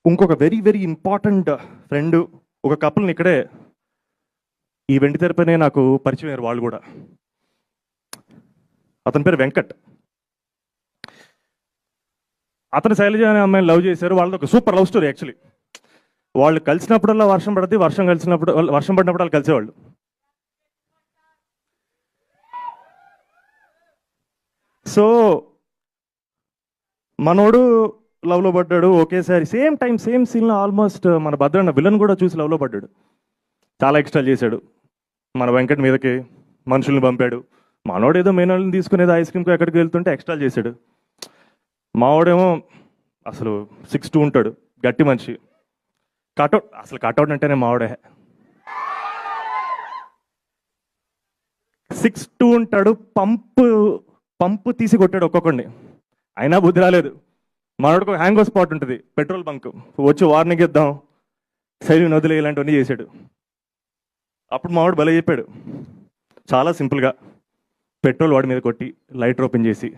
ఇంకొక very very important friend, ఒక కపుల్ని ఇక్కడే ఈ వెండి తెరపైనే నాకు పరిచయం అయ్యారు వాళ్ళు కూడా. అతని పేరు వెంకట్. అతను శైలజ అనే అమ్మాయిని లవ్ చేశారు. వాళ్ళది ఒక సూపర్ లవ్ స్టోరీ యాక్చువల్లీ. వాళ్ళు కలిసినప్పుడల్లా వర్షం పడుతుంది, వర్షం పడినప్పుడు వాళ్ళు కలిసేవాళ్ళు. సో మనోడు లవ్లో పడ్డాడు ఒకేసారి, సేమ్ టైం సేమ్ సీన్లో. ఆల్మోస్ట్ మన భద్రన్న విలన్ కూడా చూసి లవ్లో పడ్డాడు. చాలా ఎక్స్ట్రా చేశాడు మన వెంకట్ మీదకి, మనుషుల్ని పంపాడు. మనోడు ఏదో మెయిన్ తీసుకునేది ఐస్ క్రీమ్కి ఎక్కడికి వెళ్తుంటే ఎక్స్ట్రా చేశాడు. మావాడేమో అసలు 6'2" ఉంటాడు, గట్టి మనిషి. కటౌట్, అసలు కటౌట్ అంటేనే మావాడే. 6'2" ఉంటాడు, పంపు తీసి కొట్టాడు ఒక్కొక్కడిని, అయినా బుద్ధి రాలేదు. మనోడికి ఒక హ్యాంగ్ స్పాట్ ఉంటుంది, పెట్రోల్ బంక్, వచ్చి వార్నింగ్ ఇద్దాం, శైలి నదులు ఇలాంటివన్నీ చేశాడు. అప్పుడు మావాడు భలే చెప్పాడు, చాలా సింపుల్గా పెట్రోల్ వాడి మీద కొట్టి లైటర్ ఓపెన్ చేసి,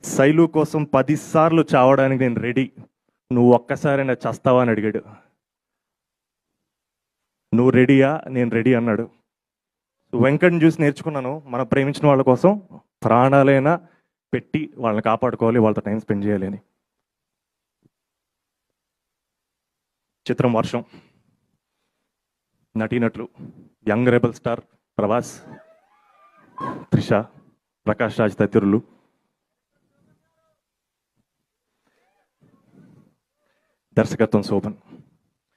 శైలు కోసం 10 సార్లు చావడానికి నేను రెడీ, నువ్వు ఒక్కసారైనా చస్తావా అని అడిగాడు. నువ్వు రెడీయా? నేను రెడీ అన్నాడు. వెంకట్ని చూసి నేర్చుకున్నాను, మనం ప్రేమించిన వాళ్ళ కోసం ప్రాణాలైనా పెట్టి వాళ్ళని కాపాడుకోవాలి, వాళ్ళతో టైం స్పెండ్ చేయాలి అని. చిత్రం వర్షం. నటీనటులు young rebel star Prabhas, Trisha, Prakash Raj తదితరులు. దర్శకత్వం శోభన్.